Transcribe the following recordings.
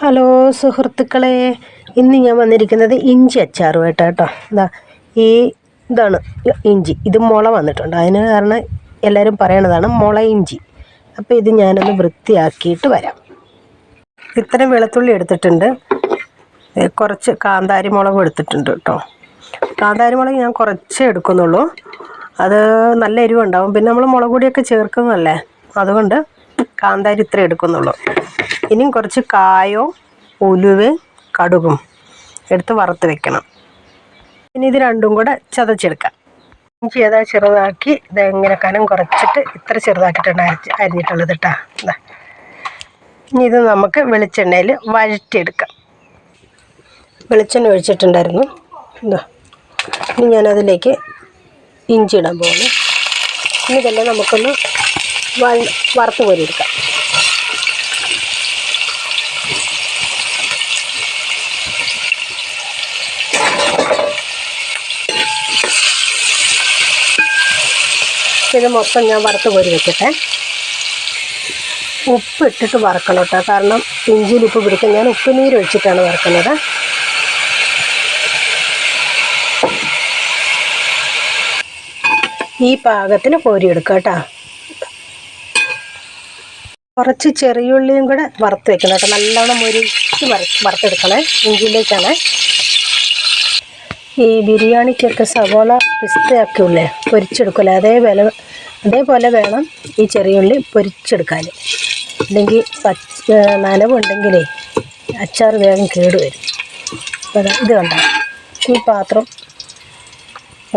Hello സുഹൃത്തുക്കളെ, ഇന്ന് ഞാൻ വന്നിരിക്കുന്നത് ഇഞ്ചി അച്ചാറുമായിട്ടാണ് കേട്ടോ. ഇതാണ് ഇഞ്ചി. ഇത് മുള വന്നിട്ടുണ്ട്, അതിന് കാരണം എല്ലാവരും പറയണതാണ് മുള ഇഞ്ചി. അപ്പോൾ ഇത് ഞാനൊന്ന് വൃത്തിയാക്കിയിട്ട് വരാം. ഇത്രയും വെളുത്തുള്ളി എടുത്തിട്ടുണ്ട്, കുറച്ച് കാന്താരി മുളകും എടുത്തിട്ടുണ്ട് കേട്ടോ. കാന്താരി മുളക് ഞാൻ കുറച്ചേ എടുക്കുന്നുള്ളൂ, അത് നല്ല എരിവുണ്ടാവും. പിന്നെ നമ്മൾ മുളക് പൊടിയൊക്കെ ചേർക്കുന്നതല്ലേ, അതുകൊണ്ട് കാന്താരി ഇത്രേ എടുക്കുന്നുള്ളൂ. ഇനിയും കുറച്ച് കായോ ഉലുവയും കടുകും എടുത്ത് വറുത്ത് വെക്കണം. ഇനി ഇത് രണ്ടും കൂടെ ചതച്ചെടുക്കാം. ഇഞ്ചി ചെറുതാക്കി ഇതെങ്ങനെ കനം കുറച്ചിട്ട് ഇത്ര ചെറുതാക്കിയിട്ടാണ് അരിഞ്ഞിട്ടുള്ളത് കേട്ടോ. ഇനി ഇത് നമുക്ക് വെളിച്ചെണ്ണയിൽ വഴറ്റിയെടുക്കാം. വെളിച്ചെണ്ണ ഒഴിച്ചിട്ടുണ്ടായിരുന്നു. ഇനി ഞാനതിലേക്ക് ഇഞ്ചി ഇടാൻ പോകുന്നു. ഇനി ഇതെല്ലാം നമുക്കൊന്ന് വറുത്ത് കോരിയെടുക്കാം. ഇത് മൊത്തം ഞാൻ വറുത്ത് കോരി വെക്കട്ടെ. ഉപ്പ് ഇട്ടിട്ട് വറക്കണം കേട്ടോ, കാരണം ഇഞ്ചിയിൽ ഉപ്പ് പിടിക്കാൻ ഞാൻ ഉപ്പ് നീര് ഒഴിച്ചിട്ടാണ് വറുക്കുന്നത്. ഈ പാകത്തിന് കോരിയെടുക്കുക കേട്ടോ. കുറച്ച് ചെറിയുള്ളിയും കൂടെ വറുത്ത് വെക്കണം കേട്ടോ, നല്ലോണം മുരിച്ച് വറുത്തെടുക്കണേ. ഇഞ്ചിയിലേക്കാണ് ഈ ബിരിയാണിക്കൊക്കെ സവോള പിസ്തയൊക്കെ പൊരിച്ചെടുക്കില്ലേ, അതേപോലെ വേണം ഈ ചെറിയുള്ളി പൊരിച്ചെടുക്കാൻ. അല്ലെങ്കിൽ നനവുണ്ടെങ്കിലേ അച്ചാർ വേഗം കേടുവരും. അപ്പോൾ ഇത് കണ്ട ഈ പാത്രം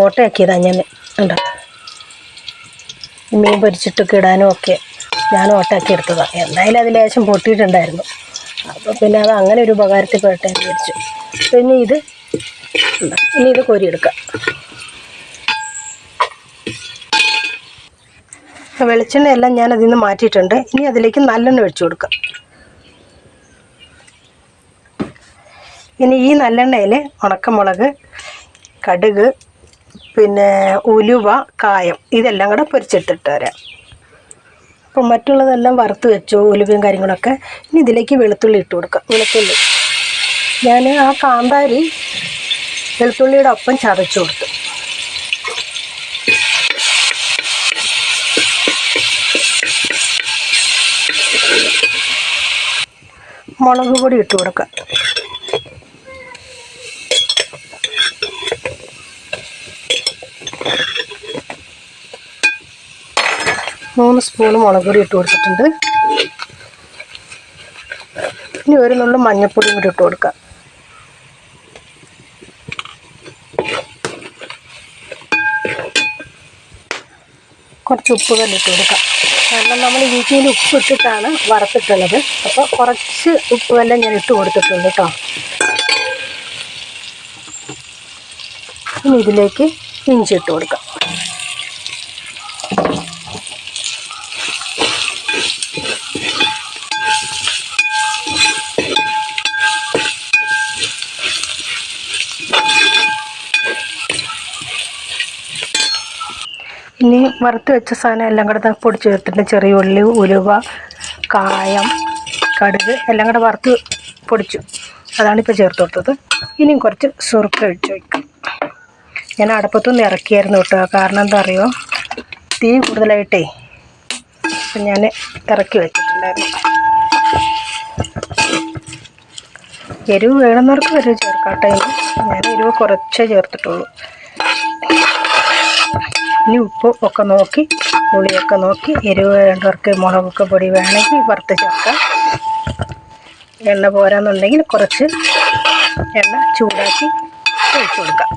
ഓട്ടയാക്കിയതാണ് ഞാൻ. കണ്ടോ, മീൻ പൊരിച്ചിട്ടൊക്കെ ഇടാനും ഒക്കെ ഞാൻ ഓട്ടയാക്കി എടുത്തതാണ്. എന്തായാലും അതിൽ ലേശം പൊട്ടിയിട്ടുണ്ടായിരുന്നു, അപ്പോൾ പിന്നെ അത് അങ്ങനെ ഒരു ഉപകാരത്തിൽ പെട്ടെ വിചാരിച്ചു. പിന്നെ ഇനി ഇത് കോരിയെടുക്കാം. വെളിച്ചെണ്ണ എല്ലാം ഞാൻ അതിൽ നിന്ന് മാറ്റിയിട്ടുണ്ട്. ഇനി അതിലേക്ക് നല്ലെണ്ണ ഒഴിച്ചു കൊടുക്കാം. ഇനി ഈ നല്ലെണ്ണയിൽ ഉണക്കമുളക്, കടുക്, പിന്നെ ഉലുവ, കായം ഇതെല്ലാം കൂടെ പൊരിച്ചിട്ടിട്ട് വരാം. അപ്പം മറ്റുള്ളതെല്ലാം വറുത്ത് വെച്ചു, ഉലുവയും കാര്യങ്ങളൊക്കെ. ഇനി ഇതിലേക്ക് വെളുത്തുള്ളി ഇട്ട് കൊടുക്കാം. വെളുത്തുള്ളി ഞാൻ ആ കാന്താരി വെളുത്തുള്ളിയുടെ ഒപ്പം ചതച്ചു കൊടുത്തു. മുളക് പൊടി ഇട്ട് കൊടുക്കാം. മൂന്ന് സ്പൂൺ മുളക് പൊടി ഇട്ട് കൊടുത്തിട്ടുണ്ട്. ഇനി ഒരു നുള്ളു മഞ്ഞൾപ്പൊടിയും കൂടി ഇട്ട് കൊടുക്കാം. കുറച്ച് ഉപ്പ് കല്ലിട്ട് കൊടുക്കാം. കാരണം നമ്മൾ ഇഞ്ചിയിൽ ഉപ്പ് ഇട്ടിട്ടാണ് വറുത്തിട്ടുള്ളത്, അപ്പോൾ കുറച്ച് ഉപ്പ് കല്ലും ഞാൻ ഇട്ട് കൊടുത്തിട്ടുണ്ട് കേട്ടോ. ഇനി ഇതിലേക്ക് ഇഞ്ചി ഇട്ട് കൊടുക്കാം. ഇനി വറുത്ത് വെച്ച സാധനം എല്ലാം കൂടെ പൊടിച്ച് ചേർത്തിട്ടുണ്ട്. ചെറിയ ഉള്ളി, ഉലുവ, കായം, കടുക് എല്ലാം കൂടെ വറുത്ത് പൊടിച്ചു, അതാണിപ്പോൾ ചേർത്ത് കൊടുത്തത്. ഇനിയും കുറച്ച് സുറുക്ക ഒഴിച്ച് വയ്ക്കും. ഞാൻ അടുപ്പത്തുനിന്ന് ഇറക്കിയായിരുന്നു കേട്ടോ, കാരണം എന്താ അറിയോ, തീ കൂടുതലായിട്ടേ അപ്പം ഞാൻ ഇറക്കി വെച്ചിട്ടുണ്ടായിരുന്നു. എരിവ് വേണമെന്നവർക്ക് വരെ ചേർക്കാം കേട്ടോ. ഞാൻ എരിവ് കുറച്ചേ ചേർത്തിട്ടുള്ളൂ. ഇനി ഉപ്പ് ഒക്കെ നോക്കി, പുളിയൊക്കെ നോക്കി, എരിവ് വേണ്ടവർക്ക് മുളകൊക്കെ പൊടി വേണമെങ്കിൽ വറുത്ത് ചേർക്കാം. എണ്ണ പോരാന്നുണ്ടെങ്കിൽ കുറച്ച് എണ്ണ ചൂടാക്കി ഒഴിച്ചു കൊടുക്കാം.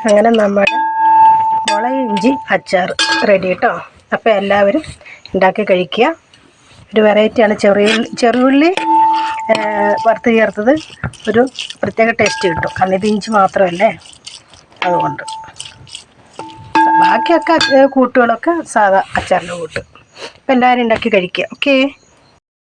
അങ്ങനെ നമ്മുടെ മുള ഇഞ്ചി അച്ചാർ റെഡി കേട്ടോ. അപ്പോൾ എല്ലാവരും ഉണ്ടാക്കി കഴിക്കുക. ഒരു വെറൈറ്റിയാണ്. ചെറുള്ളി വറുത്ത് ചേർത്തത് ഒരു പ്രത്യേക ടേസ്റ്റ് കിട്ടും, കാരണം ഇത് ഇഞ്ചി മാത്രമല്ലേ, അതുകൊണ്ട്. ബാക്കിയൊക്കെ കൂട്ടുകളൊക്കെ സാധാ അച്ചാറിൻ്റെ കൂട്ട്. അപ്പോൾ എല്ലാവരും ഉണ്ടാക്കി കഴിക്കുക. ഓക്കേ.